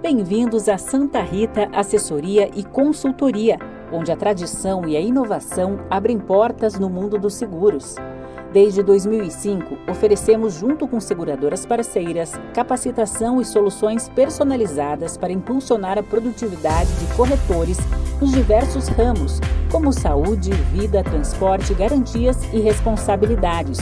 Bem-vindos a Santa Rita Assessoria e Consultoria, onde a tradição e a inovação abrem portas no mundo dos seguros. Desde 2005, oferecemos, junto com seguradoras parceiras, capacitação e soluções personalizadas para impulsionar a produtividade de corretores nos diversos ramos, como saúde, vida, transporte, garantias e responsabilidades.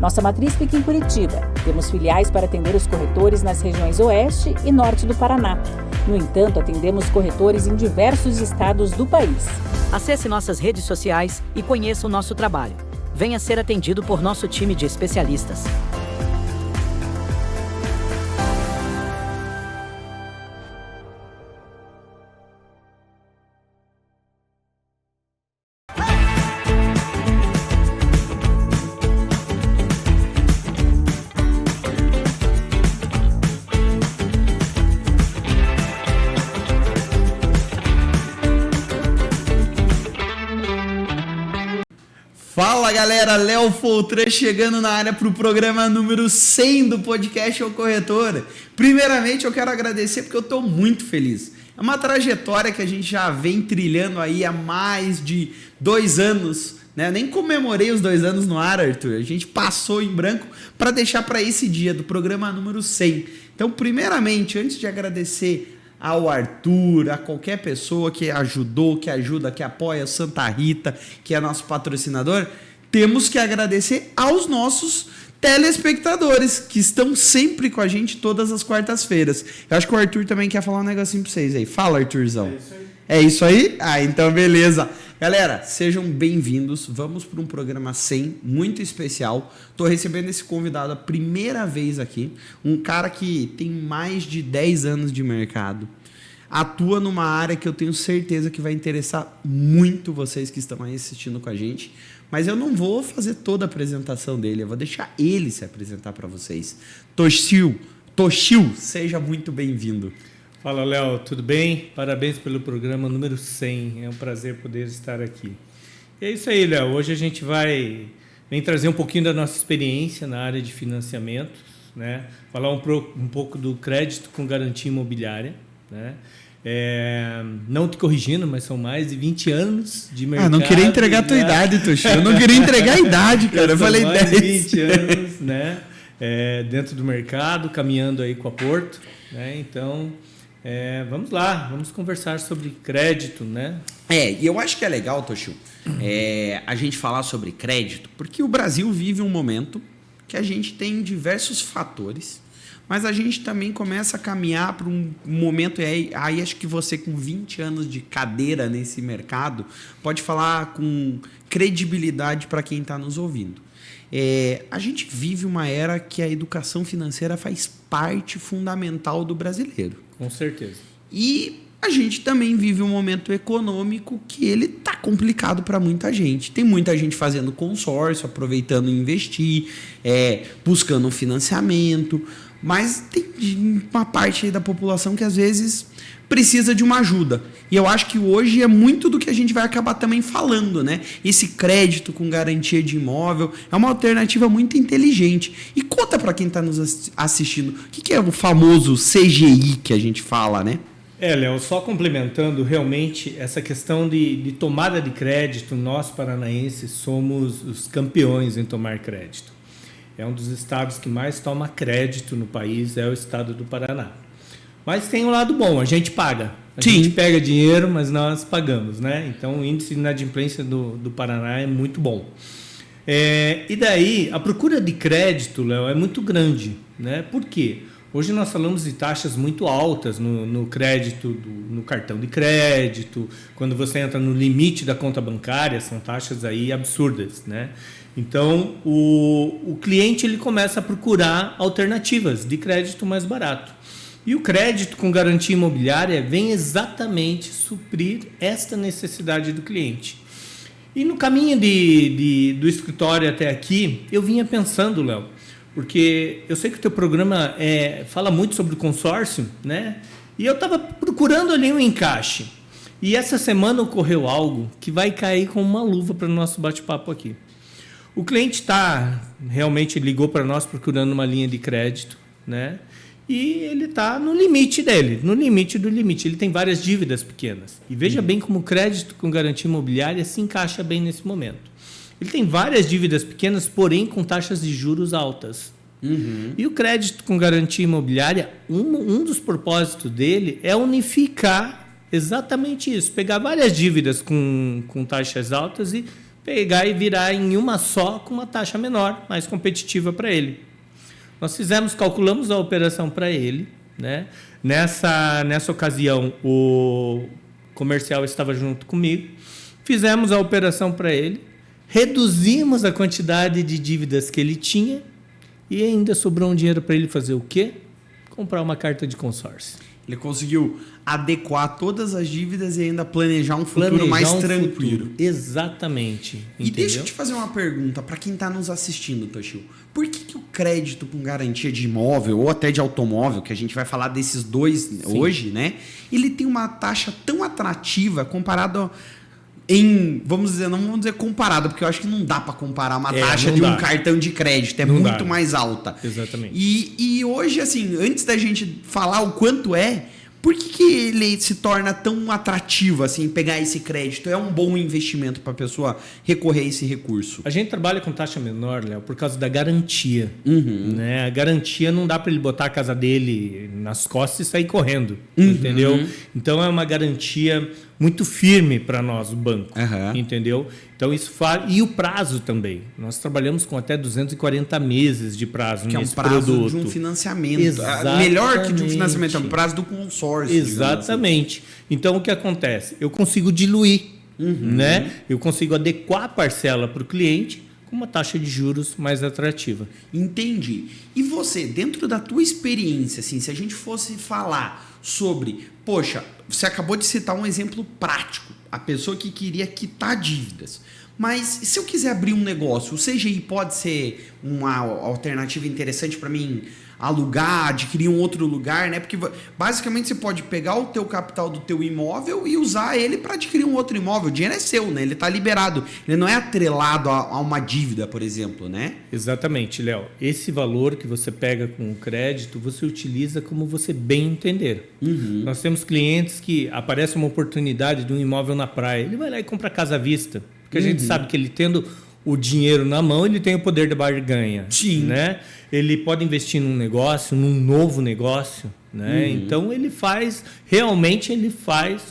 Nossa matriz fica em Curitiba. Temos filiais para atender os corretores nas regiões Oeste e Norte do Paraná. No entanto, atendemos corretores em diversos estados do país. Acesse nossas redes sociais e conheça o nosso trabalho. Venha ser atendido por nosso time de especialistas. Fala galera, Léo Foltran chegando na área para o programa número 100 do podcast O Corretor. Primeiramente eu quero agradecer porque eu estou muito feliz. É uma trajetória que a gente já vem trilhando aí há mais de 2 anos, né? Nem comemorei os 2 anos no ar, Arthur. A gente passou em branco para deixar para esse dia do programa número 100. Então, primeiramente, antes de agradecer ao Arthur, a qualquer pessoa que ajudou, que ajuda, que apoia Santa Rita, que é nosso patrocinador, temos que agradecer aos nossos telespectadores, que estão sempre com a gente todas as quartas-feiras. Eu acho que o Arthur também quer falar um negocinho pra vocês aí. Fala, Arthurzão. É isso aí. É isso aí? Ah, então beleza. Galera, sejam bem-vindos. Vamos para um programa 100, muito especial. Estou recebendo esse convidado a primeira vez aqui. Um cara que tem mais de 10 anos de mercado. Atua numa área que eu tenho certeza que vai interessar muito vocês que estão aí assistindo com a gente. Mas eu não vou fazer toda a apresentação dele. Eu vou deixar ele se apresentar para vocês. Toshio, seja muito bem-vindo. Fala, Léo, tudo bem? Parabéns pelo programa número 100. É um prazer poder estar aqui. E é isso aí, Léo. Hoje a gente vem trazer um pouquinho da nossa experiência na área de financiamentos, né? Falar um pouco do crédito com garantia imobiliária, né? Não te corrigindo, mas são mais de 20 anos de mercado. Não queria entregar a tua idade, Toshio. Eu não queria entregar a idade, cara. Eu falei mais 10. de 20 anos, né? Dentro do mercado, caminhando aí com a Porto, né? Então, vamos lá, vamos conversar sobre crédito, né? E eu acho que é legal, Toshio, a gente falar sobre crédito, porque o Brasil vive um momento que a gente tem diversos fatores, mas a gente também começa a caminhar para um momento, aí acho que você com 20 anos de cadeira nesse mercado pode falar com credibilidade para quem está nos ouvindo. A gente vive uma era que a educação financeira faz parte fundamental do brasileiro. Com certeza. E a gente também vive um momento econômico que ele tá complicado para muita gente. Tem muita gente fazendo consórcio, aproveitando investir, buscando um financiamento, mas tem uma parte aí da população que às vezes precisa de uma ajuda. E eu acho que hoje é muito do que a gente vai acabar também falando, né? Esse crédito com garantia de imóvel é uma alternativa muito inteligente. E conta para quem está nos assistindo, o que é o famoso CGI que a gente fala, né? Léo, só complementando, realmente, essa questão de tomada de crédito, nós paranaenses somos os campeões em tomar crédito. É um dos estados que mais toma crédito no país, é o estado do Paraná. Mas tem um lado bom, a gente paga. A gente pega dinheiro, mas nós pagamos, né? Então o índice de inadimplência do Paraná é muito bom. E daí, a procura de crédito, Léo, é muito grande, né? Por quê? Hoje nós falamos de taxas muito altas no crédito, no cartão de crédito, quando você entra no limite da conta bancária, são taxas aí absurdas, né? Então, o cliente ele começa a procurar alternativas de crédito mais barato. E o crédito com garantia imobiliária vem exatamente suprir esta necessidade do cliente. E no caminho do escritório até aqui, eu vinha pensando, Léo, porque eu sei que o teu programa fala muito sobre o consórcio, né? E eu estava procurando ali um encaixe. E essa semana ocorreu algo que vai cair como uma luva para o nosso bate-papo aqui. O cliente realmente ligou para nós procurando uma linha de crédito, né? e ele está no limite dele, no limite do limite. Ele tem várias dívidas pequenas. E veja bem como o crédito com garantia imobiliária se encaixa bem nesse momento. Ele tem várias dívidas pequenas, porém com taxas de juros altas. E o crédito com garantia imobiliária, um dos propósitos dele é unificar exatamente isso. Pegar várias dívidas com taxas altas e pegar e virar em uma só com uma taxa menor, mais competitiva para ele. Nós calculamos a operação para ele, né? Nessa ocasião, o comercial estava junto comigo, fizemos a operação para ele, reduzimos a quantidade de dívidas que ele tinha e ainda sobrou um dinheiro para ele fazer o quê? Comprar uma carta de consórcio. Ele conseguiu adequar todas as dívidas e ainda planejar um futuro mais tranquilo. Exatamente. E deixa eu te fazer uma pergunta para quem está nos assistindo, Toshio. Por que o crédito com garantia de imóvel ou até de automóvel, que a gente vai falar desses dois hoje, né? Ele tem uma taxa tão atrativa comparado vamos dizer, não vamos dizer comparado, porque eu acho que não dá para comparar uma taxa de um cartão de crédito, é muito mais alta. Exatamente. E hoje, assim, antes da gente falar o quanto por que ele se torna tão atrativo, assim, pegar esse crédito? É um bom investimento para a pessoa recorrer a esse recurso? A gente trabalha com taxa menor, Léo, por causa da garantia. Né? A garantia não dá para ele botar a casa dele nas costas e sair correndo, entendeu? Então é uma garantia muito firme para nós, o banco, entendeu? Então isso faz... E o prazo também. Nós trabalhamos com até 240 meses de prazo nesse produto. Que é um prazo de um financiamento. Exatamente. Melhor que de um financiamento, é um prazo do consórcio. Exatamente. Assim. Então o que acontece? Eu consigo diluir, né? Eu consigo adequar a parcela para o cliente com uma taxa de juros mais atrativa. Entendi. E você, dentro da tua experiência, assim, se a gente fosse falar sobre... Poxa, você acabou de citar um exemplo prático. A pessoa que queria quitar dívidas. Mas se eu quiser abrir um negócio, o CGI pode ser uma alternativa interessante para mim alugar, adquirir um outro lugar, né? Porque basicamente você pode pegar o teu capital do teu imóvel e usar ele para adquirir um outro imóvel. O dinheiro é seu, né? Ele está liberado. Ele não é atrelado a uma dívida, por exemplo, né? Exatamente, Léo. Esse valor que você pega com o crédito, você utiliza como você bem entender. Nós temos clientes que aparece uma oportunidade de um imóvel na praia. Ele vai lá e compra a casa à vista. Porque a gente sabe que ele tendo o dinheiro na mão, ele tem o poder de barganha. Sim. Né? Ele pode investir num negócio, num novo negócio. Né? Então, ele faz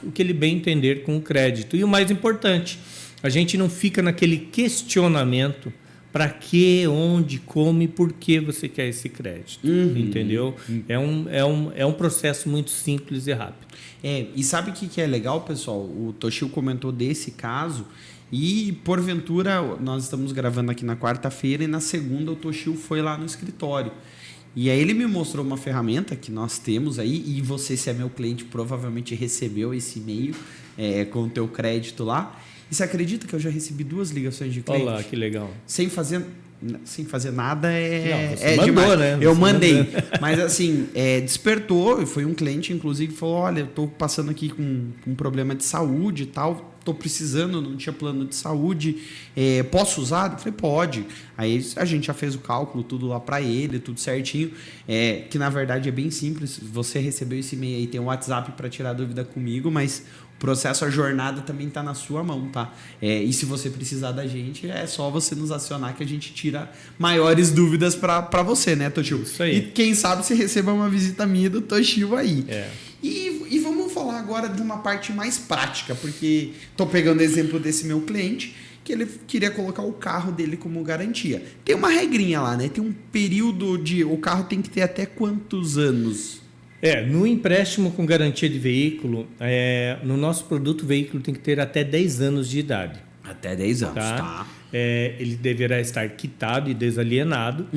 o que ele bem entender com o crédito. E o mais importante, a gente não fica naquele questionamento para que, onde, como e por que você quer esse crédito. Entendeu? É um processo muito simples e rápido. E sabe o que é legal, pessoal? O Toshio comentou desse caso. E, porventura, nós estamos gravando aqui na quarta-feira e na segunda o Toshio foi lá no escritório. E aí ele me mostrou uma ferramenta que nós temos aí, e você, se é meu cliente, provavelmente recebeu esse e-mail com o teu crédito lá. E você acredita que eu já recebi 2 ligações de cliente? Olha lá, que legal. Sem fazer nada você mandou, demais. Né? Eu mandei. Mas assim, despertou. Foi um cliente, inclusive, que falou: olha, eu estou passando aqui com um problema de saúde e tal. Estou precisando, não tinha plano de saúde. Posso usar? Eu falei, pode. Aí a gente já fez o cálculo, tudo lá para ele, tudo certinho. Que na verdade é bem simples. Você recebeu esse e-mail aí, tem um WhatsApp para tirar dúvida comigo, mas o processo, a jornada também está na sua mão, tá? E se você precisar da gente, é só você nos acionar que a gente tira maiores dúvidas para você, né, Toshio? Isso aí. E quem sabe você receba uma visita minha do Toshio aí. E vamos falar agora de uma parte mais prática, porque estou pegando o exemplo desse meu cliente, que ele queria colocar o carro dele como garantia. Tem uma regrinha lá, né? Tem um período o carro tem que ter até quantos anos? No empréstimo com garantia de veículo, no nosso produto, o veículo tem que ter até 10 anos de idade. Até 10 anos, tá? Ele deverá estar quitado e desalienado.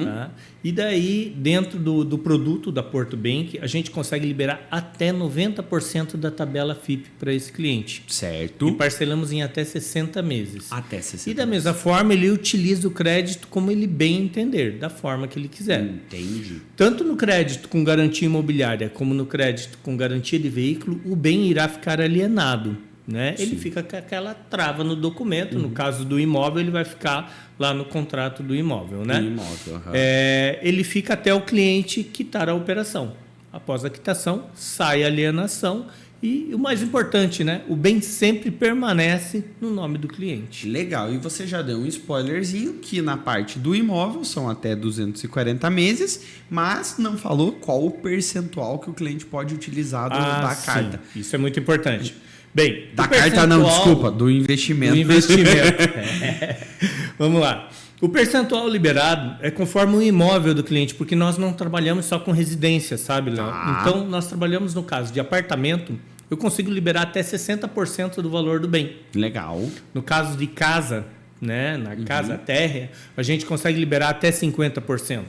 Tá? E daí, dentro do produto da Porto Bank, a gente consegue liberar até 90% da tabela FIP para esse cliente. Certo. E parcelamos em até 60 meses. Até 60 E da mesma forma, ele utiliza o crédito como ele bem entender, da forma que ele quiser. Entendi. Tanto no crédito com garantia imobiliária como no crédito com garantia de veículo, o bem irá ficar alienado. né? Ele fica com aquela trava no documento. No caso do imóvel, ele vai ficar lá no contrato do imóvel, né? Do imóvel, Ele fica até o cliente quitar a operação. Após a quitação, sai a alienação e o mais importante, né? O bem sempre permanece no nome do cliente. Legal. E você já deu um spoilerzinho que na parte do imóvel são até 240 meses, mas não falou qual o percentual que o cliente pode utilizar da carta. Sim. Isso é muito importante. Bem, da carta não, desculpa, do investimento. Do investimento. Vamos lá. O percentual liberado é conforme o imóvel do cliente, porque nós não trabalhamos só com residência, sabe, Léo? Então, nós trabalhamos no caso de apartamento, eu consigo liberar até 60% do valor do bem. Legal. No caso de casa, né, na casa térrea, a gente consegue liberar até 50%.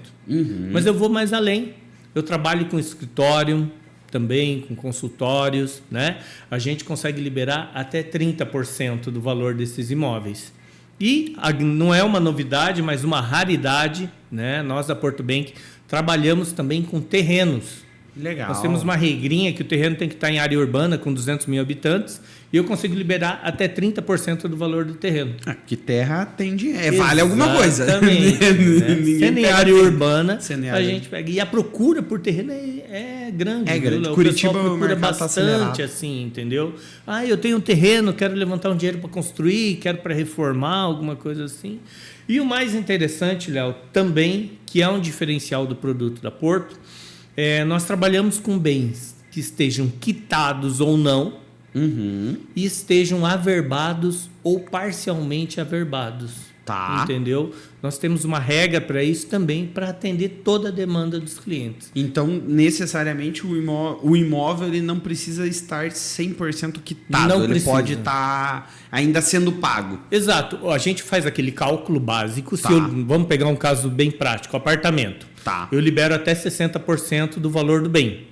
Mas eu vou mais além. Eu trabalho com escritório, também com consultórios, né? A gente consegue liberar até 30% do valor desses imóveis. E não é uma novidade, mas uma raridade, né? Nós da Porto Bank trabalhamos também com terrenos. Legal. Nós temos uma regrinha que o terreno tem que estar em área urbana com 200 mil habitantes e eu consigo liberar até 30% do valor do terreno. Que terra tem dinheiro. Vale alguma coisa. Exatamente. Né? Sendo em área urbana, a área... gente pega. E a procura por terreno é grande. É grande. O Curitiba pessoal procura bastante, tá assim, entendeu? Eu tenho um terreno, quero levantar um dinheiro para construir, quero para reformar, alguma coisa assim. E o mais interessante, Léo, também, que é um diferencial do produto da Porto, nós trabalhamos com bens que estejam quitados ou não e estejam averbados ou parcialmente averbados. Tá. Entendeu? Nós temos uma regra para isso também, para atender toda a demanda dos clientes. Então, necessariamente, o imóvel ele não precisa estar 100% quitado. Não ele precisa. pode estar ainda sendo pago. Exato. A gente faz aquele cálculo básico. Tá. Vamos pegar um caso bem prático, apartamento. Tá. Eu libero até 60% do valor do bem.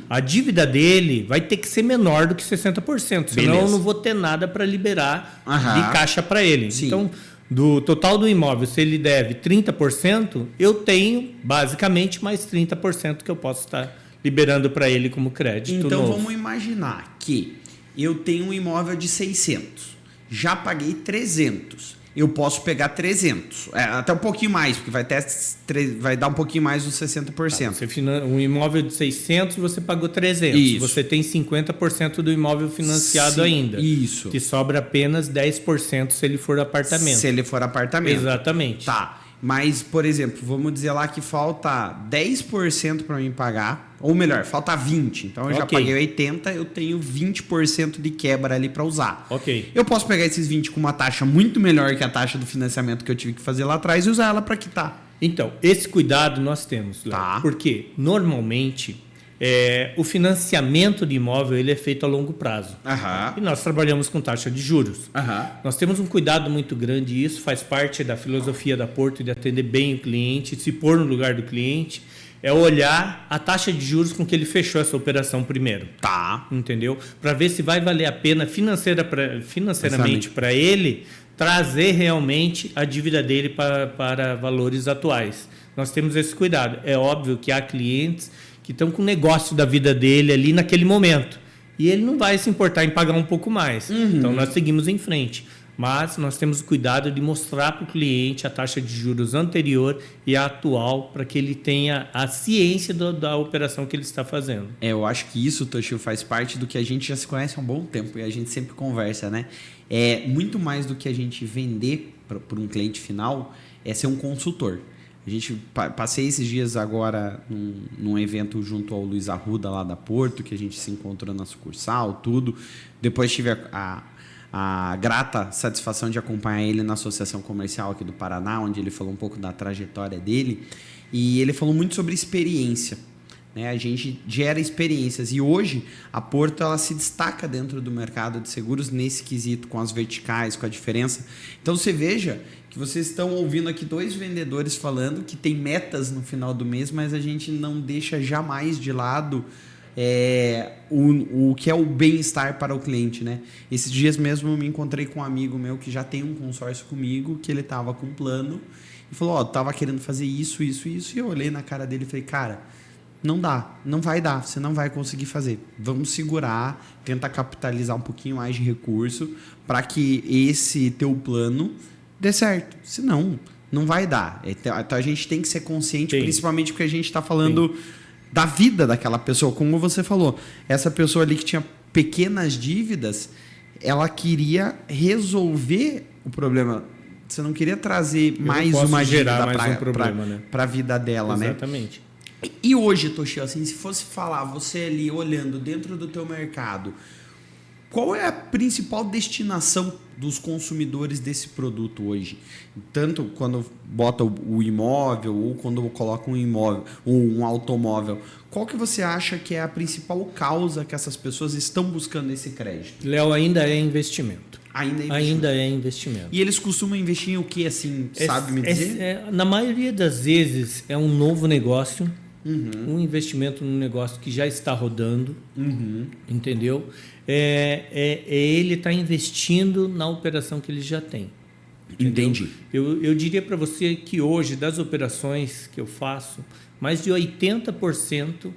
A dívida dele vai ter que ser menor do que 60%, senão eu não vou ter nada para liberar de caixa para ele. Sim. Então, do total do imóvel, se ele deve 30%, eu tenho basicamente mais 30% que eu posso estar liberando para ele como crédito Então, novo. vamos imaginar que eu tenho um imóvel de 600, já paguei 300. Eu posso pegar 300, até um pouquinho mais, porque vai dar um pouquinho mais dos 60%. Um imóvel de 600, você pagou 300. Isso. Você tem 50% do imóvel financiado ainda. Isso. Que sobra apenas 10% se ele for apartamento. Se ele for apartamento. Exatamente. Tá. Mas, por exemplo, vamos dizer lá que falta 10% para mim pagar, ou melhor, falta 20%. Então eu já paguei 80%, eu tenho 20% de quebra ali para usar. Ok. Eu posso pegar esses 20% com uma taxa muito melhor que a taxa do financiamento que eu tive que fazer lá atrás e usar ela para quitar. Então, esse cuidado nós temos, Léo. Tá. Porque normalmente o financiamento de imóvel ele é feito a longo prazo. E nós trabalhamos com taxa de juros. Nós temos um cuidado muito grande e isso faz parte da filosofia da Porto de atender bem o cliente, se pôr no lugar do cliente, é olhar a taxa de juros com que ele fechou essa operação primeiro. Tá. Entendeu? Para ver se vai valer a pena financeiramente para ele trazer realmente a dívida dele para valores atuais. Nós temos esse cuidado. É óbvio que há clientes que estão com o negócio da vida dele ali naquele momento. E ele não vai se importar em pagar um pouco mais. Então, nós seguimos em frente. Mas nós temos o cuidado de mostrar para o cliente a taxa de juros anterior e a atual, para que ele tenha a ciência da operação que ele está fazendo. Eu acho que isso, Toshio, faz parte do que a gente já se conhece há um bom tempo e a gente sempre conversa, né? É muito mais do que a gente vender para um cliente final, é ser um consultor. A gente passei esses dias agora num evento junto ao Luiz Arruda lá da Porto, que a gente se encontrou na sucursal, tudo. Depois tive a grata satisfação de acompanhar ele na Associação Comercial aqui do Paraná, onde ele falou um pouco da trajetória dele. E ele falou muito sobre experiência. Né? A gente gera experiências. E hoje a Porto ela se destaca dentro do mercado de seguros nesse quesito, com as verticais, com a diferença. Então você veja que vocês estão ouvindo aqui 2 vendedores falando que tem metas no final do mês, mas a gente não deixa jamais de lado o que é o bem-estar para o cliente, né? Esses dias mesmo eu me encontrei com um amigo meu que já tem um consórcio comigo, que ele estava com um plano e falou, tava querendo fazer isso, e eu olhei na cara dele e falei, cara, não dá, não vai dar, você não vai conseguir fazer. Vamos segurar, tentar capitalizar um pouquinho mais de recurso para que esse teu plano dê certo. Senão, não vai dar. Então a gente tem que ser consciente, principalmente porque a gente está falando da vida daquela pessoa. Como você falou, essa pessoa ali que tinha pequenas dívidas, ela queria resolver o problema. Você não queria trazer mais uma dívida para a vida dela, né? Exatamente. E hoje, Toshio, assim, se fosse falar, você ali olhando dentro do teu mercado, qual é a principal destinação dos consumidores desse produto hoje? Tanto quando bota o imóvel ou quando coloca um imóvel ou um automóvel, qual que você acha que é a principal causa que essas pessoas estão buscando esse crédito? Léo, ainda é investimento. Ainda é investimento. E eles costumam investir em o que, assim, sabe me dizer? Na maioria das vezes é um novo negócio, um investimento num negócio que já está rodando, entendeu? Ele está investindo na operação que ele já tem. Entendeu? Entendi. Eu diria para você que hoje, das operações que eu faço, mais de 80%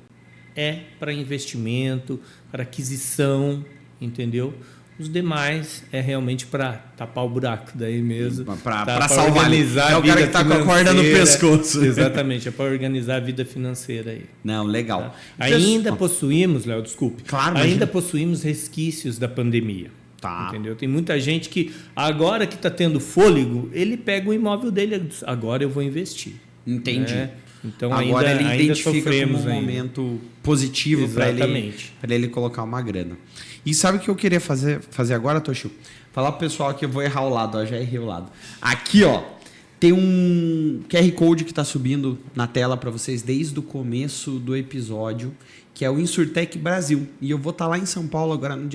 é para investimento, para aquisição, entendeu? Os demais é realmente para tapar o buraco daí mesmo. Para salvar. Organizar é o cara que está com a corda no pescoço. Exatamente, é para organizar a vida financeira aí. Não, legal. Tá? Ainda possuímos, Léo, desculpe. Claro, ainda possuímos resquícios da pandemia. Tá. Entendeu? Tem muita gente que, agora que está tendo fôlego, ele pega o imóvel dele, agora eu vou investir. Entendi. Né? Então agora ele identifica como um ainda. Momento positivo para ele colocar uma grana. E sabe o que eu queria fazer agora, Toshio? Falar pro pessoal que eu vou errar o lado, ó, já errei o lado. Aqui, ó, tem um QR Code que está subindo na tela para vocês desde o começo do episódio, que é o Insurtech Brasil. E eu vou estar lá em São Paulo agora no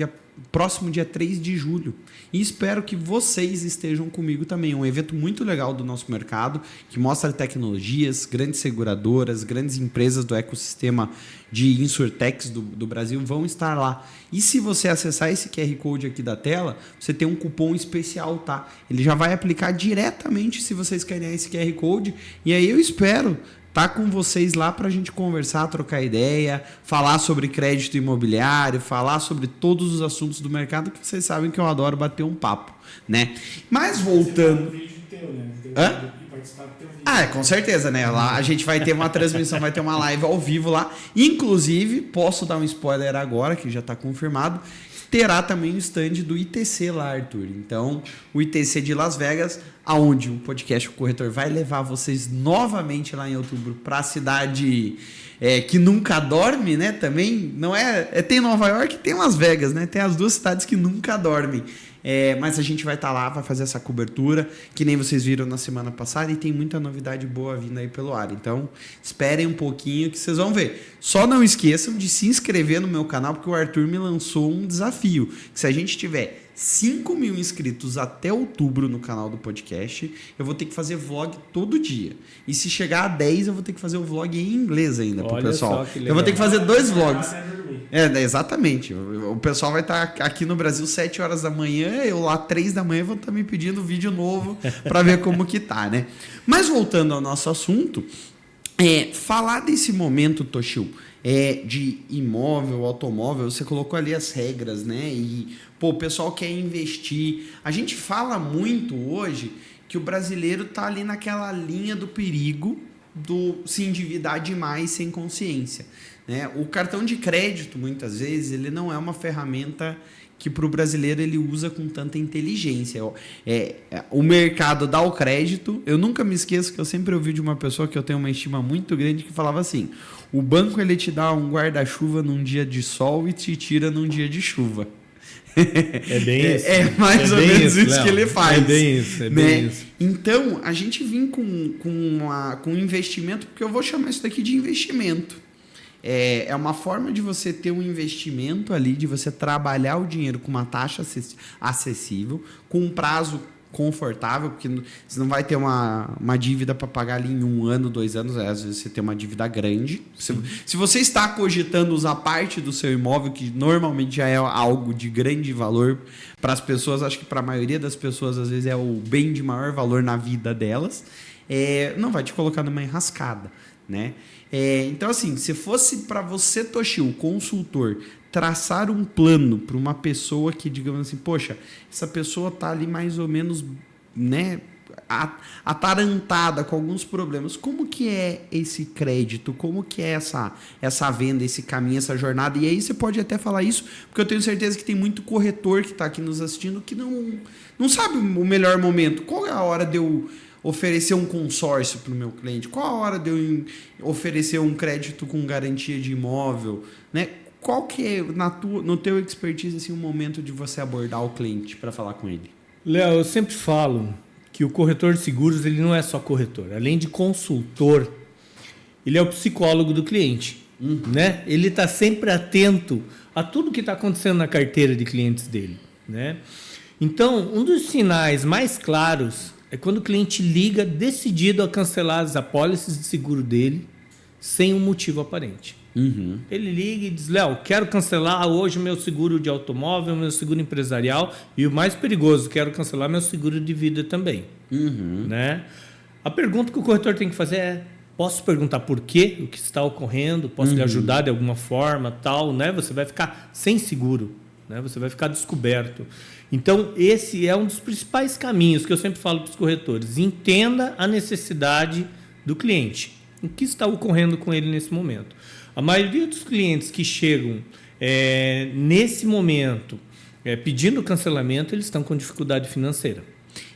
próximo dia 3 de julho. E espero que vocês estejam comigo também. É um evento muito legal do nosso mercado, que mostra tecnologias, grandes seguradoras, grandes empresas do ecossistema de Insurtechs do Brasil vão estar lá. E se você acessar esse QR Code aqui da tela, você tem um cupom especial, tá? Ele já vai aplicar diretamente se vocês escanear esse QR Code. E aí eu espero tá com vocês lá para a gente conversar, trocar ideia, falar sobre crédito imobiliário, falar sobre todos os assuntos do mercado, que vocês sabem que eu adoro bater um papo, né? Mas voltando... Com certeza, né? Lá a gente vai ter uma transmissão, vai ter uma live ao vivo lá. Inclusive, posso dar um spoiler agora, que já está confirmado, terá também o stand do ITC lá, Arthur. Então, o ITC de Las Vegas, aonde o podcast O Corretor vai levar vocês novamente lá em outubro para a cidade que nunca dorme, né? Também não tem Nova York e tem Las Vegas, né? Tem as duas cidades que nunca dormem. Mas a gente vai estar lá, vai fazer essa cobertura, que nem vocês viram na semana passada, e tem muita novidade boa vindo aí pelo ar. Então, esperem um pouquinho que vocês vão ver. Só não esqueçam de se inscrever no meu canal, porque o Arthur me lançou um desafio. Que se a gente tiver 5 mil inscritos até outubro no canal do podcast, eu vou ter que fazer vlog todo dia. E se chegar a 10, eu vou ter que fazer o vlog em inglês ainda pro pessoal. Eu vou ter que fazer 2 vlogs. Exatamente. O pessoal vai estar aqui no Brasil 7 horas da manhã, eu lá 3 da manhã vou estar me pedindo vídeo novo para ver como que tá, né? Mas voltando ao nosso assunto, falar desse momento, Toshio, de imóvel, automóvel, você colocou ali as regras, né? E, o pessoal quer investir. A gente fala muito hoje que o brasileiro tá ali naquela linha do perigo do se endividar demais sem consciência, né? O cartão de crédito, muitas vezes, ele não é uma ferramenta que para o brasileiro ele usa com tanta inteligência. O mercado dá o crédito. Eu nunca me esqueço que eu sempre ouvi de uma pessoa que eu tenho uma estima muito grande que falava assim: o banco ele te dá um guarda-chuva num dia de sol e te tira num dia de chuva. É bem isso. É mais ou menos isso que ele faz. É bem isso, bem isso. Então, a gente vem com investimento, porque eu vou chamar isso daqui de investimento. É uma forma de você ter um investimento ali, de você trabalhar o dinheiro com uma taxa acessível, com um prazo confortável, porque você não vai ter uma dívida para pagar ali em 1 ano, 2 anos, às vezes você tem uma dívida grande. Se você está cogitando usar parte do seu imóvel, que normalmente já é algo de grande valor para as pessoas, acho que para a maioria das pessoas às vezes é o bem de maior valor na vida delas, não vai te colocar numa enrascada, né? Então, assim, se fosse para você, Toshio, o consultor, traçar um plano para uma pessoa que, digamos assim, poxa, essa pessoa tá ali mais ou menos, né, atarantada com alguns problemas. Como que é esse crédito? Como que é essa venda, esse caminho, essa jornada? E aí você pode até falar isso, porque eu tenho certeza que tem muito corretor que está aqui nos assistindo que não sabe o melhor momento. Qual é a hora de eu oferecer um consórcio para o meu cliente? Qual a hora de eu oferecer um crédito com garantia de imóvel? Né? Qual que é, no teu expertise, assim, o momento de você abordar o cliente para falar com ele? Léo, eu sempre falo que o corretor de seguros ele não é só corretor. Além de consultor, ele é o psicólogo do cliente. Né? Ele está sempre atento a tudo que está acontecendo na carteira de clientes dele. Né? Então, um dos sinais mais claros é quando o cliente liga decidido a cancelar as apólices de seguro dele sem um motivo aparente. Ele liga e diz, Léo, quero cancelar hoje o meu seguro de automóvel, meu seguro empresarial e o mais perigoso, quero cancelar meu seguro de vida também. Né? A pergunta que o corretor tem que fazer é, posso perguntar por quê, o que está ocorrendo, posso lhe ajudar de alguma forma, tal, né? Você vai ficar sem seguro, né? Você vai ficar descoberto. Então, esse é um dos principais caminhos que eu sempre falo para os corretores. Entenda a necessidade do cliente. O que está ocorrendo com ele nesse momento? A maioria dos clientes que chegam nesse momento pedindo cancelamento, eles estão com dificuldade financeira.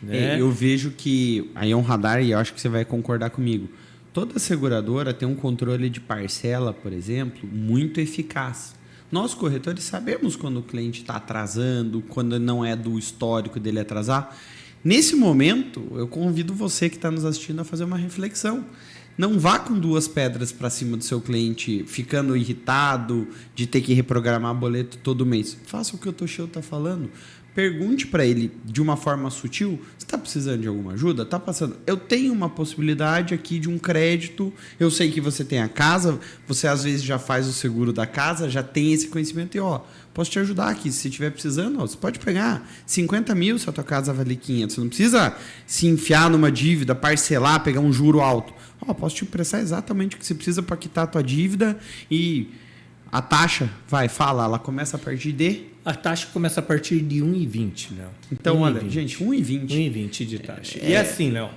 Né? Eu vejo que, aí é um radar e eu acho que você vai concordar comigo, toda seguradora tem um controle de parcela, por exemplo, muito eficaz. Nós, corretores, sabemos quando o cliente está atrasando, quando não é do histórico dele atrasar. Nesse momento, eu convido você que está nos assistindo a fazer uma reflexão. Não vá com duas pedras para cima do seu cliente, ficando irritado de ter que reprogramar boleto todo mês. Faça o que o Toshio está falando. Pergunte para ele de uma forma sutil, você está precisando de alguma ajuda? Está passando? Eu tenho uma possibilidade aqui de um crédito, eu sei que você tem a casa, você às vezes já faz o seguro da casa, já tem esse conhecimento e posso te ajudar aqui, se estiver precisando, você pode pegar 50 mil se a tua casa vale 500, você não precisa se enfiar numa dívida, parcelar, pegar um juro alto. Posso te emprestar exatamente o que você precisa para quitar a tua dívida e a taxa, ela começa a partir de... A taxa começa a partir de 1,20, Léo. Então, olha, gente, 1,20. 1,20 de taxa. E assim, Léo,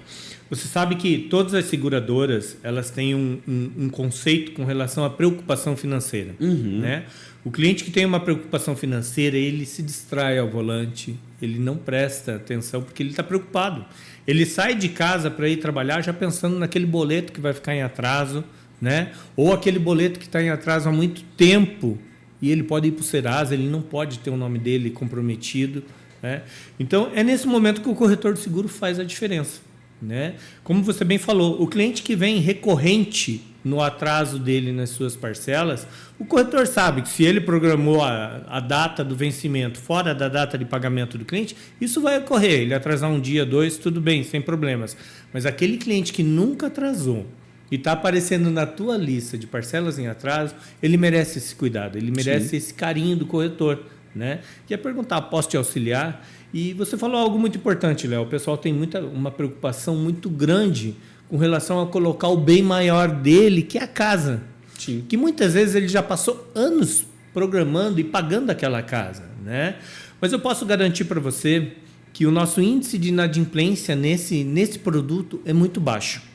você sabe que todas as seguradoras, elas têm um conceito com relação à preocupação financeira. Né? O cliente que tem uma preocupação financeira, ele se distrai ao volante, ele não presta atenção porque ele está preocupado. Ele sai de casa para ir trabalhar já pensando naquele boleto que vai ficar em atraso, né? Ou aquele boleto que está em atraso há muito tempo e ele pode ir para o Serasa, ele não pode ter o nome dele comprometido. Né? Então, é nesse momento que o corretor de seguro faz a diferença. Né? Como você bem falou, o cliente que vem recorrente no atraso dele nas suas parcelas, o corretor sabe que se ele programou a data do vencimento fora da data de pagamento do cliente, isso vai ocorrer. Ele atrasar um dia, 2, tudo bem, sem problemas. Mas aquele cliente que nunca atrasou e está aparecendo na tua lista de parcelas em atraso, ele merece esse cuidado, ele merece esse carinho do corretor. Né? Que é perguntar, posso te auxiliar? E você falou algo muito importante, Léo. O pessoal tem uma preocupação muito grande com relação a colocar o bem maior dele, que é a casa. Sim. Que muitas vezes ele já passou anos programando e pagando aquela casa. Né? Mas eu posso garantir para você que o nosso índice de inadimplência nesse produto é muito baixo.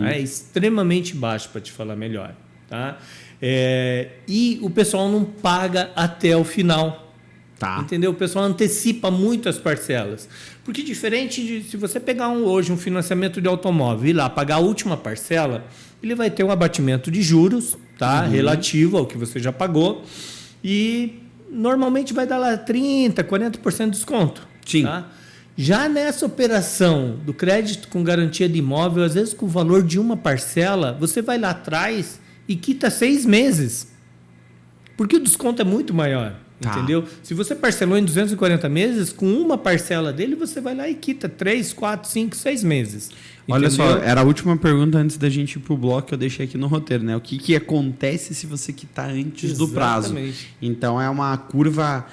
É extremamente baixo, para te falar melhor. Tá? E o pessoal não paga até o final. Tá. Entendeu? O pessoal antecipa muito as parcelas. Porque diferente de se você pegar hoje um financiamento de automóvel e ir lá pagar a última parcela, ele vai ter um abatimento de juros, tá? Relativo ao que você já pagou. E normalmente vai dar lá 30%, 40% de desconto. Sim. Tá? Já nessa operação do crédito com garantia de imóvel, às vezes com o valor de uma parcela, você vai lá atrás e quita 6 meses. Porque o desconto é muito maior. Entendeu? Se você parcelou em 240 meses, com uma parcela dele, você vai lá e quita 3, 4, 5, 6 meses. Olha Entendeu? só, era a última pergunta antes da gente ir pro bloco que eu deixei aqui no roteiro, né? O que acontece se você quitar antes do prazo? Então é uma curva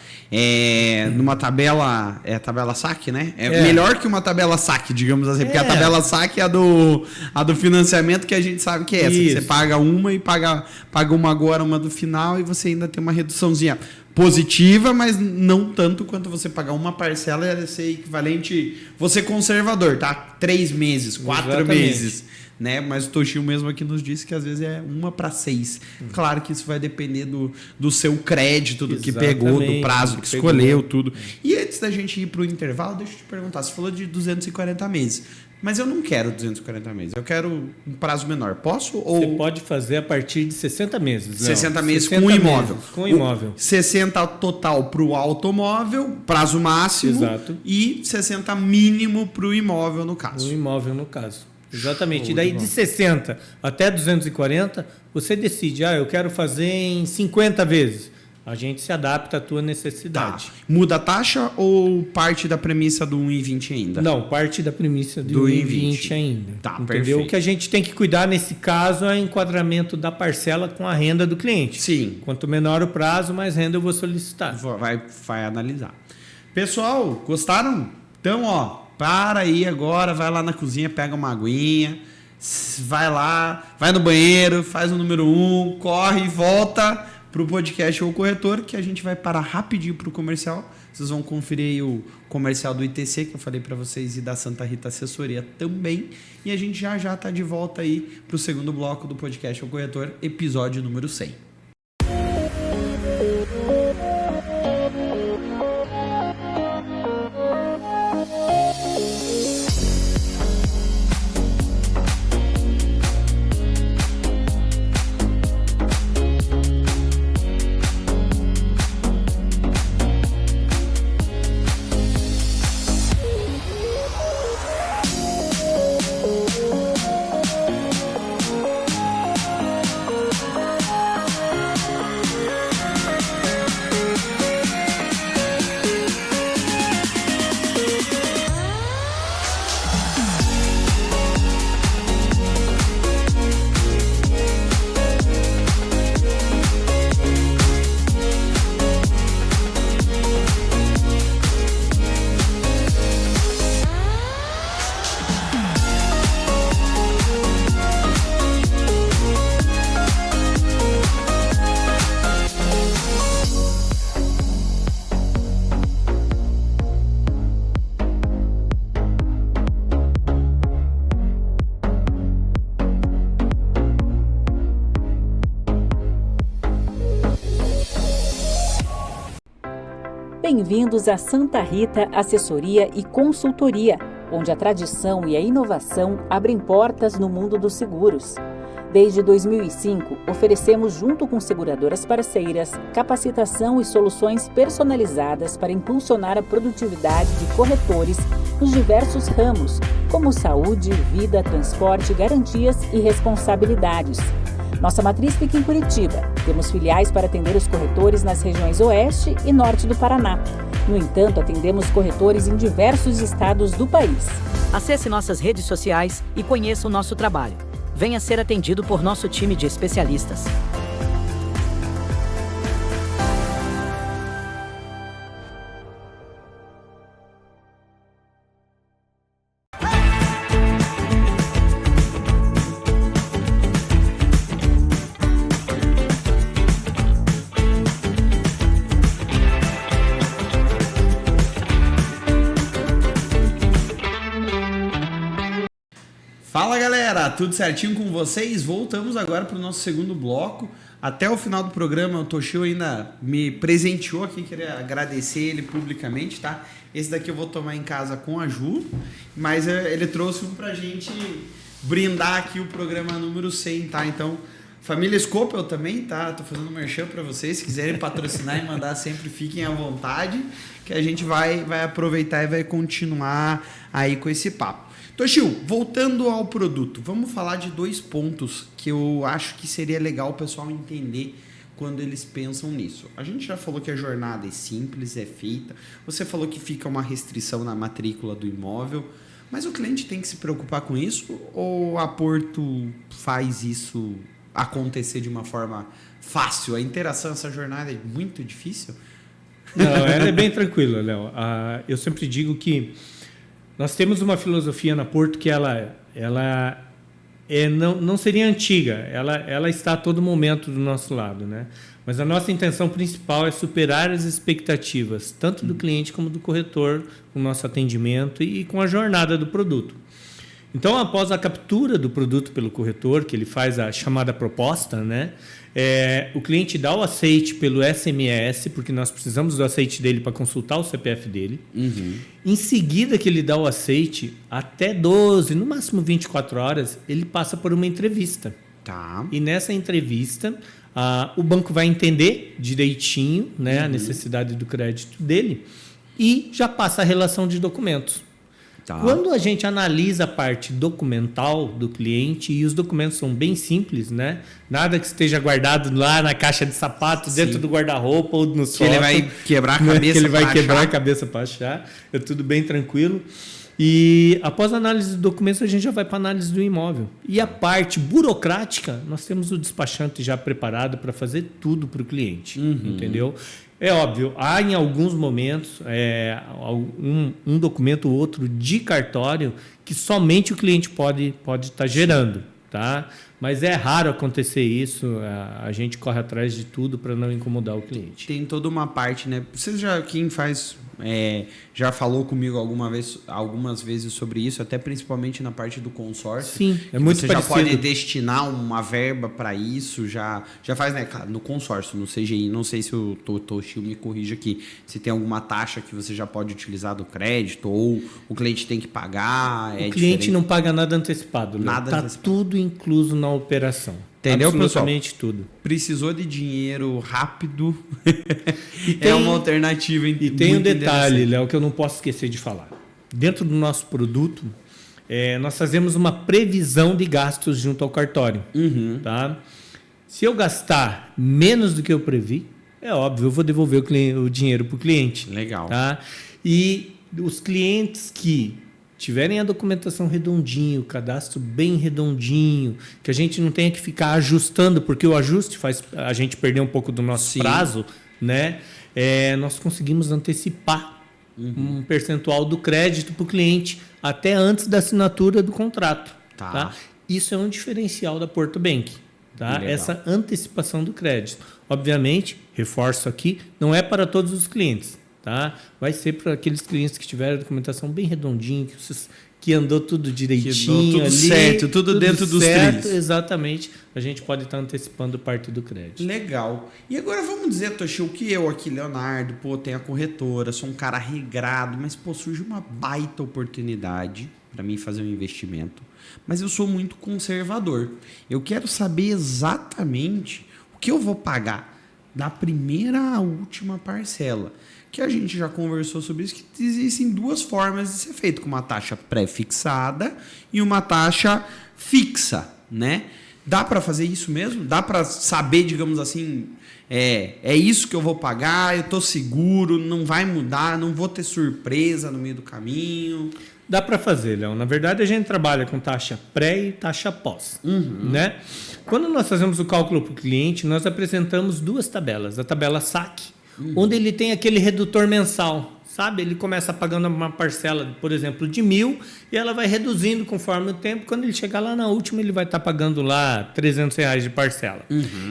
numa tabela, tabela saque, né? Melhor que uma tabela saque, digamos assim, porque a tabela saque é a do financiamento, que a gente sabe que é essa. Você paga uma e paga uma agora, uma do final, e você ainda tem uma reduçãozinha positiva, mas não tanto quanto você pagar uma parcela e ser equivalente, você conservador, tá? 3 meses, 4 meses, né? Mas o Toshio mesmo aqui nos disse que às vezes é 1 para 6. Claro que isso vai depender do seu crédito, do que pegou, do prazo que escolheu, tudo. E antes da gente ir para o intervalo, deixa eu te perguntar, você falou de 240 meses. Mas eu não quero 240 meses, eu quero um prazo menor. Posso? Você pode fazer a partir de 60 meses. 60 meses com imóvel. Com imóvel. 60 total para o automóvel, prazo máximo. Exato. E 60 mínimo para o imóvel, no caso. O imóvel, no caso. Exatamente. E daí de 60 até 240, você decide, eu quero fazer em 50 vezes. A gente se adapta à tua necessidade. Tá. Muda a taxa ou parte da premissa do 1,20 ainda? Não, parte da premissa do 1,20 ainda. Tá, entendeu? perfeito. O que a gente tem que cuidar nesse caso é o enquadramento da parcela com a renda do cliente. Sim. Quanto menor o prazo, mais renda eu vou solicitar. Vai analisar. Pessoal, gostaram? Então, para aí agora, vai lá na cozinha, pega uma aguinha, vai lá, vai no banheiro, faz o número 1, corre e volta para o podcast ou corretor, que a gente vai parar rapidinho para o comercial. Vocês vão conferir aí o comercial do ITC, que eu falei para vocês, e da Santa Rita Assessoria também. E a gente já está de volta aí para o segundo bloco do podcast ou corretor, episódio número 100. Bem-vindos a Santa Rita Assessoria e Consultoria, onde a tradição e a inovação abrem portas no mundo dos seguros. Desde 2005, oferecemos, junto com seguradoras parceiras, capacitação e soluções personalizadas para impulsionar a produtividade de corretores nos diversos ramos, como saúde, vida, transporte, garantias e responsabilidades. Nossa matriz fica em Curitiba. Temos filiais para atender os corretores nas regiões Oeste e Norte do Paraná. No entanto, atendemos corretores em diversos estados do país. Acesse nossas redes sociais e conheça o nosso trabalho. Venha ser atendido por nosso time de especialistas. Fala galera, tudo certinho com vocês? Voltamos agora para o nosso segundo bloco. Até o final do programa o Toshio ainda me presenteou aqui, queria agradecer ele publicamente, tá? Esse daqui eu vou tomar em casa com a Ju, mas ele trouxe um pra gente brindar aqui o programa número 100, tá? Então, família Scopel também, tá? Tô fazendo um merchan pra vocês, se quiserem patrocinar e mandar sempre, fiquem à vontade, que a gente vai aproveitar e vai continuar aí com esse papo. Toshio, voltando ao produto, vamos falar de 2 pontos que eu acho que seria legal o pessoal entender quando eles pensam nisso? A gente já falou que a jornada é simples, é feita. Você falou que fica uma restrição na matrícula do imóvel. Mas o cliente tem que se preocupar com isso? Ou a Porto faz isso acontecer de uma forma fácil? A interação, essa jornada é muito difícil? Não, ela é bem tranquila, Léo. Eu sempre digo que nós temos uma filosofia na Porto que ela não seria antiga, ela está a todo momento do nosso lado, né? Mas a nossa intenção principal é superar as expectativas, tanto do cliente como do corretor, com o nosso atendimento e com a jornada do produto. Então, após a captura do produto pelo corretor, que ele faz a chamada proposta, né? O cliente dá o aceite pelo SMS, porque nós precisamos do aceite dele para consultar o CPF dele. Uhum. Em seguida que ele dá o aceite, até 12, no máximo 24 horas, ele passa por uma entrevista. Tá. E nessa entrevista, o banco vai entender direitinho, né, a necessidade do crédito dele e já passa a relação de documentos. Tá. Quando a gente analisa a parte documental do cliente, e os documentos são bem simples, né? Nada que esteja guardado lá na caixa de sapato, dentro do guarda-roupa ou no sótão. Que ele vai quebrar a cabeça, né? Que ele vai quebrar achar. a cabeça para achar. É tudo bem tranquilo. E após a análise dos documentos, a gente já vai para a análise do imóvel. E a parte burocrática, nós temos o despachante já preparado para fazer tudo para o cliente, entendeu? É óbvio, há em alguns momentos um documento ou outro de cartório que somente o cliente pode estar gerando, tá? Mas é raro acontecer isso, a gente corre atrás de tudo para não incomodar o cliente. Tem toda uma parte, né? Quem faz, já falou comigo algumas vezes sobre isso, até principalmente na parte do consórcio. Sim, é muito você parecido. já pode destinar uma verba para isso, já faz, né? Claro, no consórcio, no CGI, não sei se o Toshio me corrige aqui, se tem alguma taxa que você já pode utilizar do crédito ou o cliente tem que pagar. O cliente não paga nada antecipado. Nada antecipado. Tudo incluso na operação. Entendeu, absolutamente pessoal? Tudo. Precisou de dinheiro rápido, é uma alternativa. E tem um detalhe, Léo, que eu não posso esquecer de falar. Dentro do nosso produto, nós fazemos uma previsão de gastos junto ao cartório. Tá? Se eu gastar menos do que eu previ, é óbvio, eu vou devolver o dinheiro para o cliente. Legal. Tá? E os clientes que tiverem a documentação redondinho, o cadastro bem redondinho, que a gente não tenha que ficar ajustando, porque o ajuste faz a gente perder um pouco do nosso prazo, né? Nós conseguimos antecipar um percentual do crédito para o cliente até antes da assinatura do contrato. Tá? Isso é um diferencial da Porto Bank. Tá? Essa antecipação do crédito. Obviamente, reforço aqui, não é para todos os clientes. Tá? Vai ser para aqueles clientes que tiveram a documentação bem redondinha, que andou tudo direitinho, tudo ali, certo, tudo dentro dos trilhos. Exatamente. A gente pode estar antecipando parte do crédito. Legal. E agora vamos dizer, Toshio, que eu aqui, Leonardo, tenho a corretora, sou um cara regrado, mas surge uma baita oportunidade para mim fazer um investimento. Mas eu sou muito conservador. Eu quero saber exatamente o que eu vou pagar da primeira à última parcela. Que a gente já conversou sobre isso, que existem duas formas de ser feito, com uma taxa pré-fixada e uma taxa fixa, né? Dá para fazer isso mesmo? Dá para saber, digamos assim, é isso que eu vou pagar, eu estou seguro, não vai mudar, não vou ter surpresa no meio do caminho? Dá para fazer, Léo. Na verdade, a gente trabalha com taxa pré e taxa pós. Né? Quando nós fazemos o cálculo para o cliente, nós apresentamos duas tabelas. A tabela SAC, onde ele tem aquele redutor mensal, sabe? Ele começa pagando uma parcela, por exemplo, de 1.000 e ela vai reduzindo conforme o tempo. Quando ele chegar lá na última, ele vai estar pagando lá R$300 de parcela.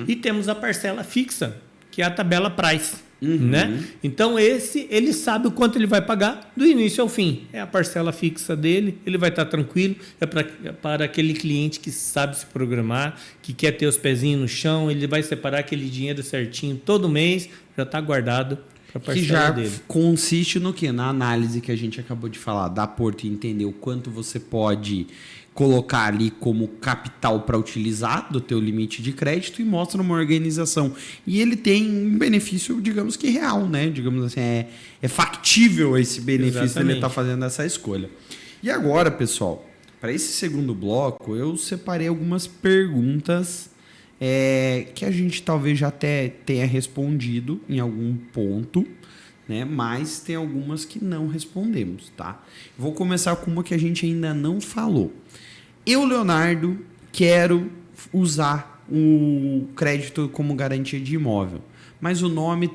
E temos a parcela fixa, que é a tabela price. Né? Então ele sabe o quanto ele vai pagar do início ao fim. É a parcela fixa dele, ele vai estar tranquilo. É para aquele cliente que sabe se programar, que quer ter os pezinhos no chão, ele vai separar aquele dinheiro certinho todo mês, já está guardado para a parcela dele. Que já consiste no quê? Na análise que a gente acabou de falar da Porto, entender o quanto você pode colocar ali como capital para utilizar do teu limite de crédito e mostra uma organização. E ele tem um benefício, digamos que real, né? Digamos assim, é factível esse benefício dele estar fazendo essa escolha. E agora, pessoal, para esse segundo bloco, eu separei algumas perguntas que a gente talvez já até tenha respondido em algum ponto, né? Mas tem algumas que não respondemos, tá? Vou começar com uma que a gente ainda não falou. Eu, Leonardo, quero usar o crédito como garantia de imóvel, mas o nome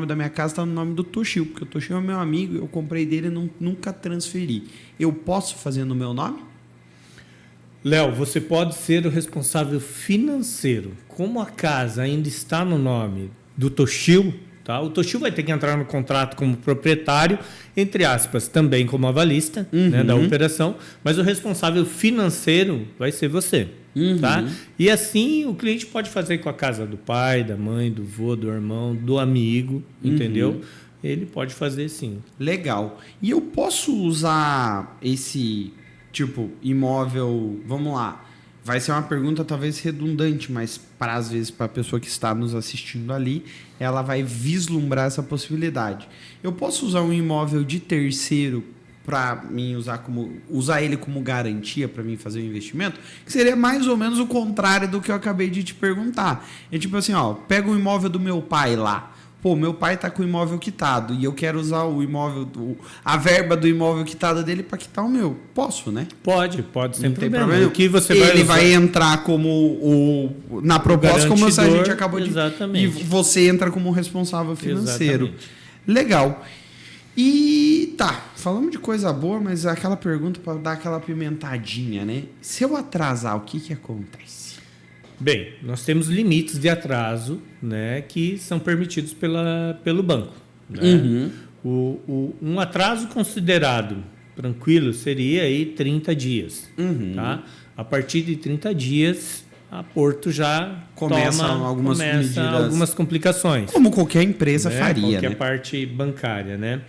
da minha casa está no nome do Toshio, porque o Toshio é meu amigo, eu comprei dele e nunca transferi. Eu posso fazer no meu nome? Léo, você pode ser o responsável financeiro. Como a casa ainda está no nome do Toshio, tá? O Toshio vai ter que entrar no contrato como proprietário, entre aspas, também como avalista, né, da operação, mas o responsável financeiro vai ser você. Tá? E assim o cliente pode fazer com a casa do pai, da mãe, do vô, do irmão, do amigo, entendeu? Ele pode fazer sim. Legal. E eu posso usar esse tipo imóvel, vamos lá, vai ser uma pergunta talvez redundante, mas às vezes para a pessoa que está nos assistindo ali, ela vai vislumbrar essa possibilidade. Eu posso usar um imóvel de terceiro para mim usar ele como garantia para mim fazer o investimento, que seria mais ou menos o contrário do que eu acabei de te perguntar. É tipo assim, ó, pega o imóvel do meu pai lá. Pô, meu pai tá com o imóvel quitado e eu quero usar o imóvel, a verba do imóvel quitado dele para quitar o meu. Posso, né? Pode sem não tem problema. problema. O que você ele vai entrar como na proposta, como a gente acabou de... Exatamente. E você entra como responsável financeiro. Exatamente. Legal. E tá, falamos de coisa boa, mas aquela pergunta para dar aquela pimentadinha, né? Se eu atrasar, o que acontece? Bem, nós temos limites de atraso, né, que são permitidos pelo banco. Né? Um atraso considerado tranquilo seria aí 30 dias. Tá? A partir de 30 dias, a Porto já começa algumas complicações. Como qualquer empresa faria, qualquer parte bancária, né?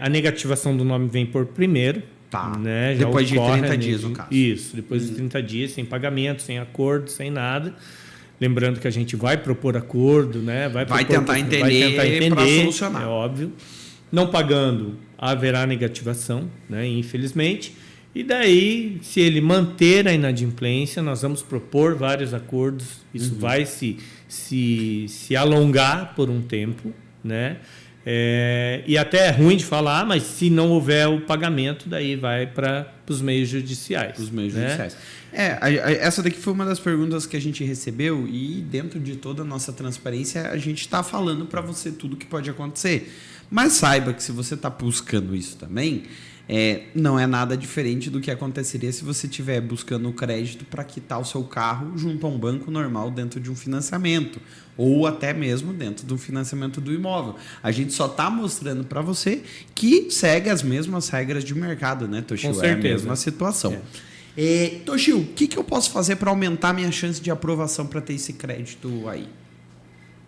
A negativação do nome vem por primeiro. Tá. Né? Depois de 30 dias, no caso. Isso, depois de 30 dias, sem pagamento, sem acordo, sem nada. Lembrando que a gente vai propor acordo, né? Vai tentar entender para solucionar. É óbvio. Não pagando, haverá negativação, né? Infelizmente. E daí, se ele manter a inadimplência, nós vamos propor vários acordos. Isso vai se alongar por um tempo, né? E até é ruim de falar, mas se não houver o pagamento, daí vai para os meios judiciais. Os meios judiciais. Essa daqui foi uma das perguntas que a gente recebeu e dentro de toda a nossa transparência a gente está falando para você tudo que pode acontecer. Mas saiba que se você está buscando isso também, não é nada diferente do que aconteceria se você estiver buscando o crédito para quitar o seu carro junto a um banco normal dentro de um financiamento ou até mesmo dentro do financiamento do imóvel. A gente só está mostrando para você que segue as mesmas regras de mercado, né, Toshio? Com certeza. É a mesma situação. Toshio, o que eu posso fazer para aumentar minha chance de aprovação para ter esse crédito aí?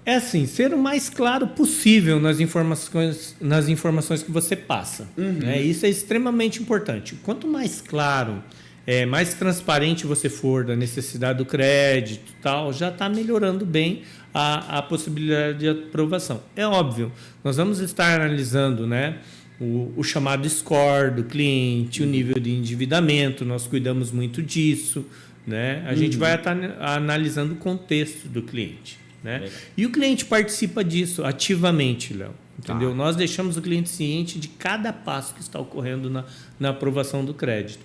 É assim, ser o mais claro possível nas informações que você passa. Né? Isso é extremamente importante. Quanto mais claro, mais transparente você for da necessidade do crédito, tal, já está melhorando bem a possibilidade de aprovação. É óbvio, nós vamos estar analisando, né, o chamado score do cliente, o nível de endividamento, nós cuidamos muito disso. Né? A gente vai estar analisando o contexto do cliente. Né? E o cliente participa disso ativamente, Léo. Entendeu? Tá. Nós deixamos o cliente ciente de cada passo que está ocorrendo na aprovação do crédito.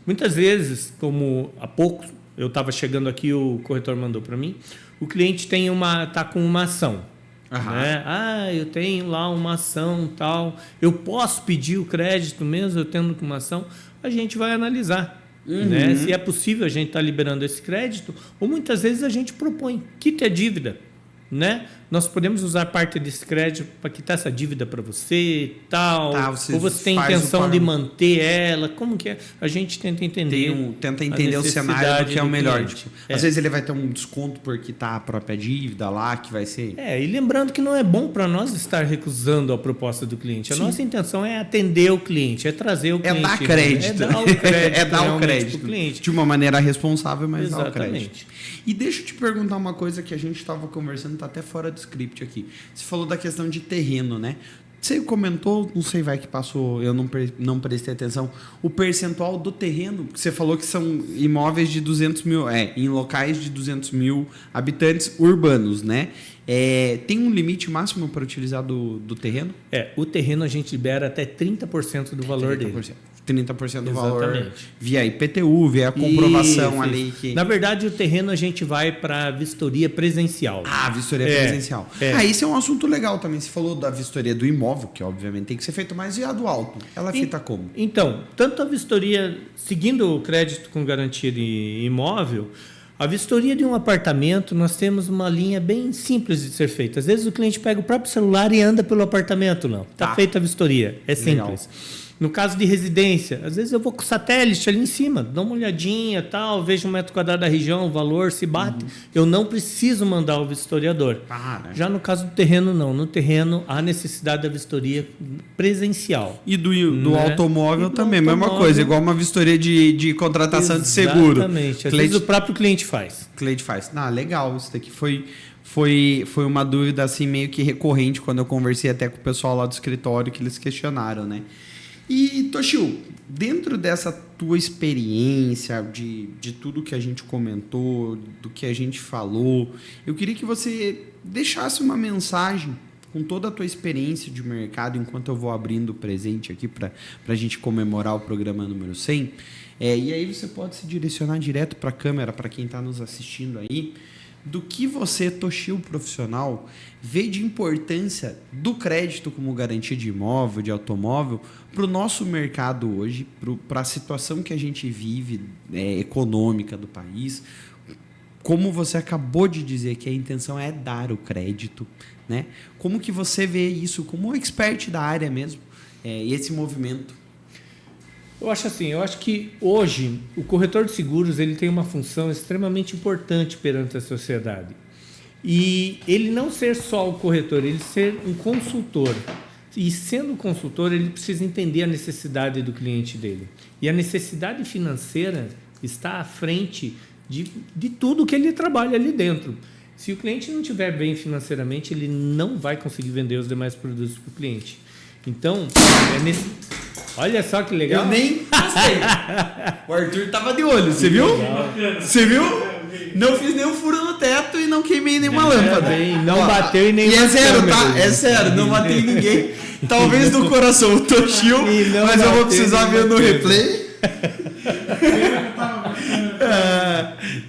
Muitas vezes, como há pouco eu estava chegando aqui, o corretor mandou para mim, o cliente está com uma ação. Né? Eu tenho lá uma ação tal, eu posso pedir o crédito mesmo eu tendo uma ação? A gente vai analisar. Né? Se é possível a gente estar liberando esse crédito, ou muitas vezes a gente propõe, quite a dívida. Né? Nós podemos usar parte desse crédito para quitar essa dívida para você, tal. Ou você tem intenção de manter ela? Como que é? A gente tenta entender. Tenta entender o cenário do que é o melhor. Tipo, às vezes ele vai ter um desconto por quitar a própria dívida lá, que vai ser. E lembrando que não é bom para nós estar recusando a proposta do cliente. A nossa intenção é atender o cliente, é trazer o cliente. Dar crédito. É dar o crédito. É dar o crédito pro cliente. De uma maneira responsável, mas dar o crédito. Exatamente. E deixa eu te perguntar uma coisa que a gente estava conversando, está até fora do script aqui. Você falou da questão de terreno, né? Você comentou, não sei, vai que passou, eu não prestei atenção, o percentual do terreno, que você falou que são imóveis de 200 mil, em locais de 200 mil habitantes urbanos, né? Tem um limite máximo para utilizar do terreno? O terreno a gente libera até 30% do valor 30%. Dele. 30% do valor Exatamente. via IPTU, via a comprovação isso, ali. isso. Que... Na verdade, o terreno a gente vai para vistoria presencial. Vistoria presencial. Isso é um assunto legal também. Você falou da vistoria do imóvel, que obviamente tem que ser feita, mas e a do alto? Ela é feita como? Então, tanto a vistoria, seguindo o crédito com garantia de imóvel, a vistoria de um apartamento, nós temos uma linha bem simples de ser feita. Às vezes o cliente pega o próprio celular e anda pelo apartamento, não. Está feita a vistoria. É simples. Legal. No caso de residência, às vezes eu vou com o satélite ali em cima, dou uma olhadinha, tal, vejo o metro quadrado da região, o valor, se bate. Eu não preciso mandar o vistoriador. Já no caso do terreno, não. No terreno, há necessidade da vistoria presencial. E do automóvel também, mesma coisa, igual uma vistoria de contratação de seguro. Exatamente. Às vezes o próprio cliente faz. Legal. Isso daqui foi uma dúvida assim meio que recorrente quando eu conversei até com o pessoal lá do escritório, que eles questionaram, né? E, Toshio, dentro dessa tua experiência, de tudo que a gente comentou, do que a gente falou, eu queria que você deixasse uma mensagem com toda a tua experiência de mercado, enquanto eu vou abrindo o presente aqui para a gente comemorar o programa número 100. E aí você pode se direcionar direto para a câmera, para quem está nos assistindo aí, do que você, Toshio profissional, vê de importância do crédito como garantia de imóvel, de automóvel, para o nosso mercado hoje, para a situação que a gente vive econômica do país. Como você acabou de dizer que a intenção é dar o crédito, né? Como que você vê isso como expert da área mesmo, e esse movimento? Eu acho que hoje o corretor de seguros ele tem uma função extremamente importante perante a sociedade. E ele não ser só o corretor, ele ser um consultor. E sendo consultor, ele precisa entender a necessidade do cliente dele. E a necessidade financeira está à frente de tudo que ele trabalha ali dentro. Se o cliente não estiver bem financeiramente, ele não vai conseguir vender os demais produtos para o cliente. Então, olha só que legal. Eu nem gostei. O Arthur tava de olho, você viu? Você viu? Não fiz nenhum furo no teto e não queimei nenhuma lâmpada. Não bateu em nenhuma. E é zero, tá? É sério, não batei em ninguém. Talvez no coração o Toshio, mas eu vou precisar ver no replay.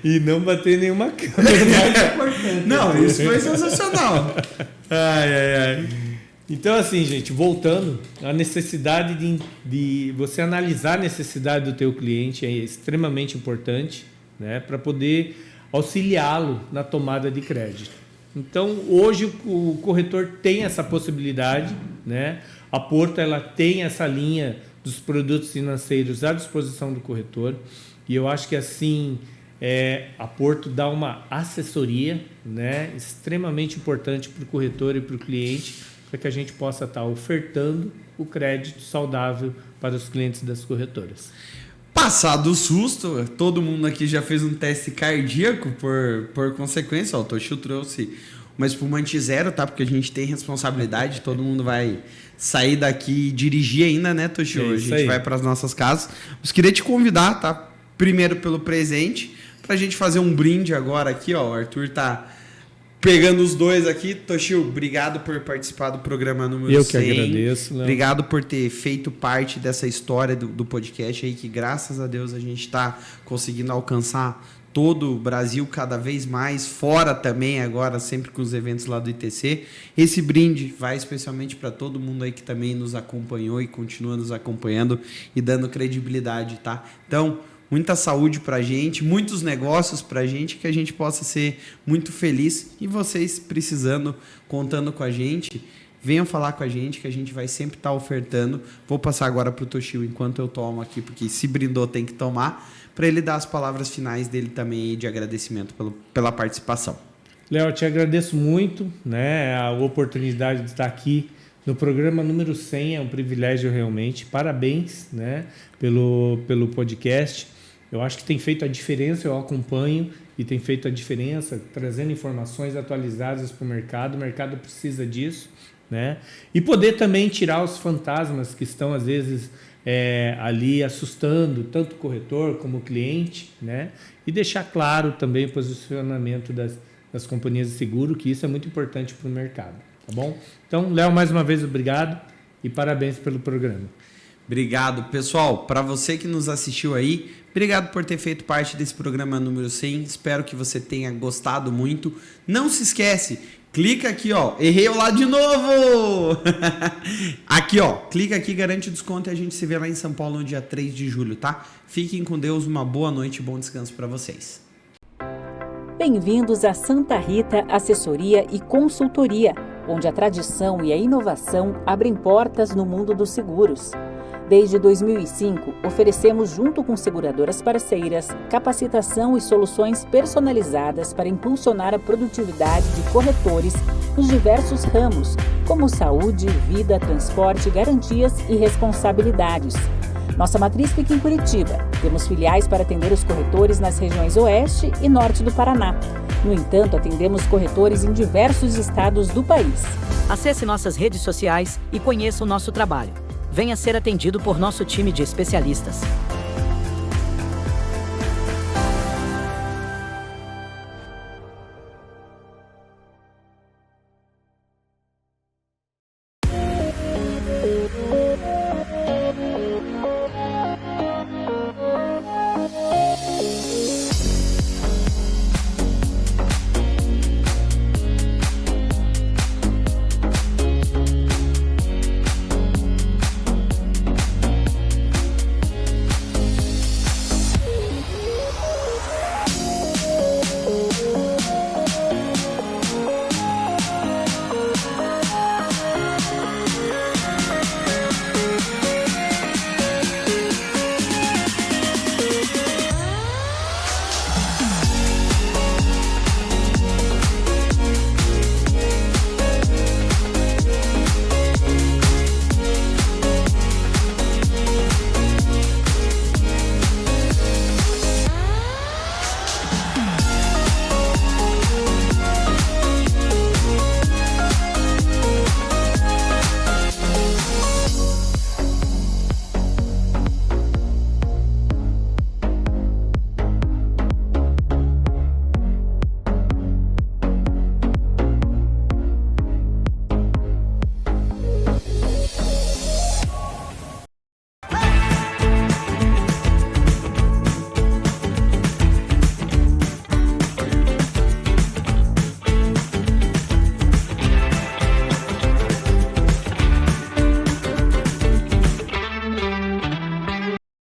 E não bater em nenhuma câmera. Não, isso foi sensacional. Ai. Então, assim, gente, voltando, a necessidade de você analisar a necessidade do teu cliente é extremamente importante, né, para poder auxiliá-lo na tomada de crédito. Então, hoje o corretor tem essa possibilidade, né? A Porto ela tem essa linha dos produtos financeiros à disposição do corretor e eu acho que assim a Porto dá uma assessoria, né, extremamente importante para o corretor e para o cliente, para que a gente possa estar ofertando o crédito saudável para os clientes das corretoras. Passado o susto, todo mundo aqui já fez um teste cardíaco por consequência. O Toshio trouxe uma espumante zero, tá? Porque a gente tem responsabilidade, todo mundo vai sair daqui e dirigir ainda, né, Toshio? A gente vai para as nossas casas. Mas queria te convidar, tá? Primeiro pelo presente, para a gente fazer um brinde agora aqui, ó. O Arthur tá pegando os dois aqui. Toshio, obrigado por participar do programa número 100. Eu que agradeço, Léo. Obrigado por ter feito parte dessa história do podcast aí, que graças a Deus a gente está conseguindo alcançar todo o Brasil cada vez mais, fora também agora, sempre com os eventos lá do ITC. Esse brinde vai especialmente para todo mundo aí que também nos acompanhou e continua nos acompanhando e dando credibilidade, tá? Então, muita saúde pra gente, muitos negócios pra gente, que a gente possa ser muito feliz. E vocês precisando, contando com a gente, venham falar com a gente, que a gente vai sempre estar ofertando. Vou passar agora pro Toshio enquanto eu tomo aqui, porque se brindou tem que tomar, para ele dar as palavras finais dele também de agradecimento pela participação. Léo, eu te agradeço muito, né, a oportunidade de estar aqui no programa número 100, é um privilégio realmente. Parabéns, né, pelo podcast. Eu acho que tem feito a diferença, eu acompanho e tem feito a diferença, trazendo informações atualizadas para o mercado. O mercado precisa disso, né? E poder também tirar os fantasmas que estão, às vezes, ali assustando tanto o corretor como o cliente, né? E deixar claro também o posicionamento das companhias de seguro, que isso é muito importante para o mercado, tá bom? Então, Léo, mais uma vez, obrigado e parabéns pelo programa. Obrigado, pessoal. Para você que nos assistiu aí, obrigado por ter feito parte desse programa número 100. Espero que você tenha gostado muito. Não se esquece, clica aqui, ó. Errei lá de novo! Aqui, ó. Clica aqui, garante o desconto e a gente se vê lá em São Paulo no dia 3 de julho, tá? Fiquem com Deus, uma boa noite e bom descanso para vocês. Bem-vindos a Santa Rita Assessoria e Consultoria, onde a tradição e a inovação abrem portas no mundo dos seguros. Desde 2005, oferecemos, junto com seguradoras parceiras, capacitação e soluções personalizadas para impulsionar a produtividade de corretores nos diversos ramos, como saúde, vida, transporte, garantias e responsabilidades. Nossa matriz fica em Curitiba. Temos filiais para atender os corretores nas regiões Oeste e Norte do Paraná. No entanto, atendemos corretores em diversos estados do país. Acesse nossas redes sociais e conheça o nosso trabalho. Venha ser atendido por nosso time de especialistas.